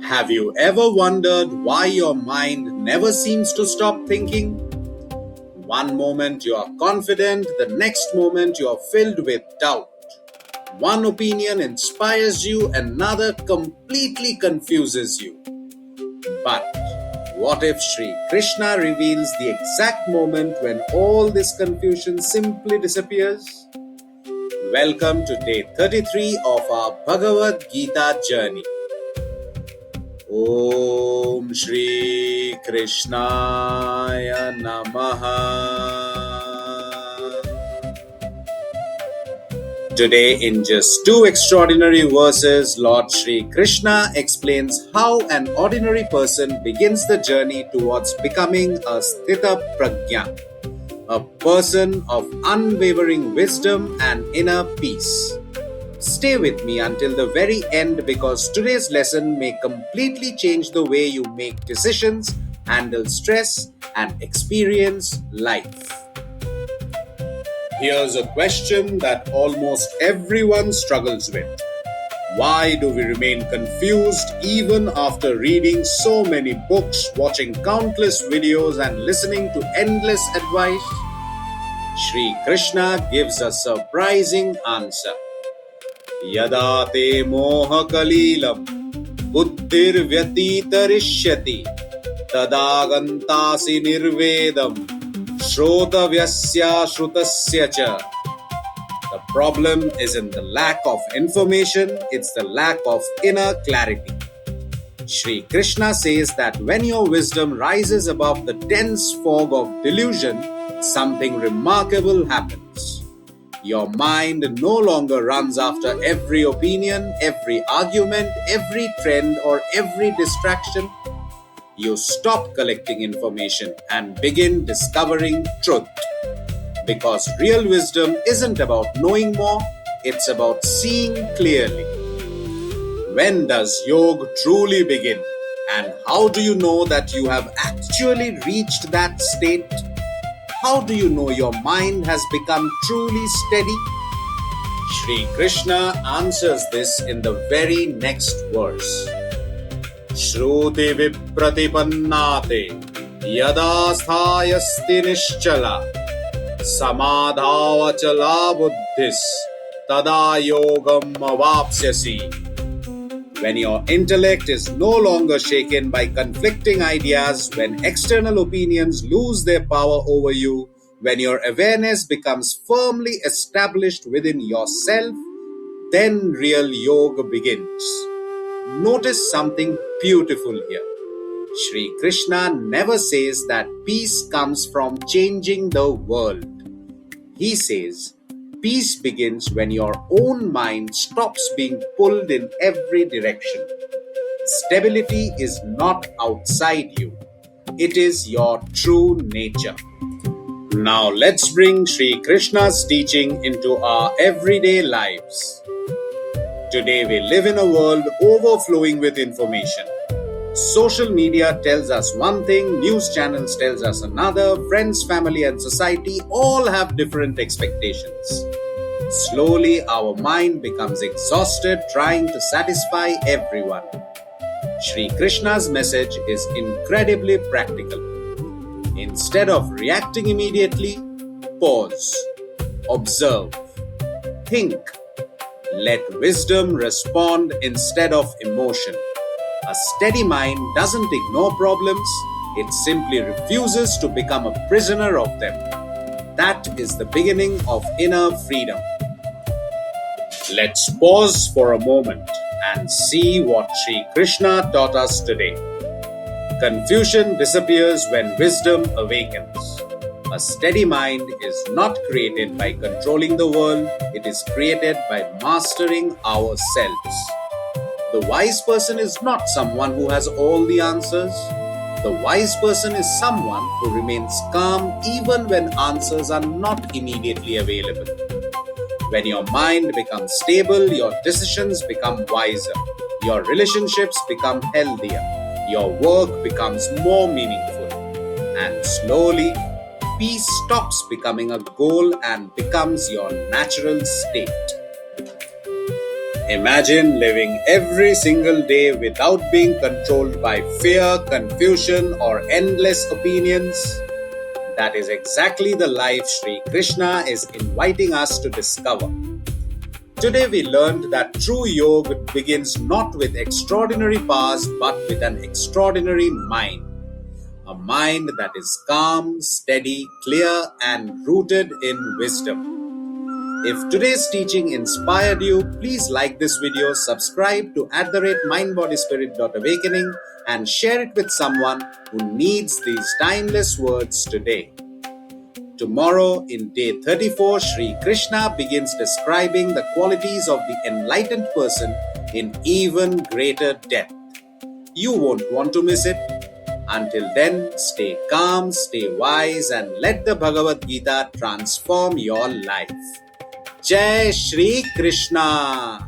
Have you ever wondered why your mind never seems to stop thinking? One moment you are confident, the next moment you are filled with doubt. One opinion inspires you, another completely confuses you. But what if Sri Krishna reveals the exact moment when all this confusion simply disappears? Welcome to day 33 of our Bhagavad Gita journey. Om Shri Krishnaya Namaha. Today, in just 2 extraordinary verses, Lord Shri Krishna explains how an ordinary person begins the journey towards becoming a Sthita Prajna, a person of unwavering wisdom and inner peace. Stay with me until the very end because today's lesson may completely change the way you make decisions, handle stress, and experience life. Here's a question that almost everyone struggles with. Why do we remain confused even after reading so many books, watching countless videos, and listening to endless advice? Shri Krishna gives a surprising answer. Yada te moha kalilam buddhir vyatitarishyati tadagantasi nirvedam shrotavyasya shrutasya cha. The problem isn't the lack of information, it's the lack of inner clarity. Shri Krishna says that when your wisdom rises above the dense fog of delusion, something remarkable happens. Your mind no longer runs after every opinion, every argument, every trend, or every distraction. You stop collecting information and begin discovering truth. Because real wisdom isn't about knowing more, it's about seeing clearly. When does yoga truly begin? And how do you know that you have actually reached that state? How do you know your mind has become truly steady? Shri Krishna answers this in the very next verse. Shruti vipratipannate yada sthayasti nischala samadhavachala buddhis tada yogam avapsyasi. When your intellect is no longer shaken by conflicting ideas, when external opinions lose their power over you, when your awareness becomes firmly established within yourself, then real yoga begins. Notice something beautiful here. Shri Krishna never says that peace comes from changing the world. He says, peace begins when your own mind stops being pulled in every direction. Stability is not outside you. It is your true nature. Now let's bring Shri Krishna's teaching into our everyday lives. Today we live in a world overflowing with information. Social media tells us one thing, news channels tells us another, friends, family and society all have different expectations. Slowly our mind becomes exhausted trying to satisfy everyone. Shri Krishna's message is incredibly practical. Instead of reacting immediately, pause, observe, think. Let wisdom respond instead of emotion. A steady mind doesn't ignore problems, it simply refuses to become a prisoner of them. That is the beginning of inner freedom. Let's pause for a moment and see what Shri Krishna taught us today. Confusion disappears when wisdom awakens. A steady mind is not created by controlling the world, it is created by mastering ourselves. The wise person is not someone who has all the answers. The wise person is someone who remains calm even when answers are not immediately available. When your mind becomes stable, your decisions become wiser. Your relationships become healthier. Your work becomes more meaningful. And slowly, peace stops becoming a goal and becomes your natural state. Imagine living every single day without being controlled by fear, confusion, or endless opinions. That is exactly the life Sri Krishna is inviting us to discover. Today we learned that true yoga begins not with extraordinary powers but with an extraordinary mind. A mind that is calm, steady, clear, and rooted in wisdom. If today's teaching inspired you, please like this video, subscribe to @mindbodyspirit.awakening and share it with someone who needs these timeless words today. Tomorrow, in day 34, Sri Krishna begins describing the qualities of the enlightened person in even greater depth. You won't want to miss it. Until then, stay calm, stay wise, and let the Bhagavad Gita transform your life. Jai Shri Krishna!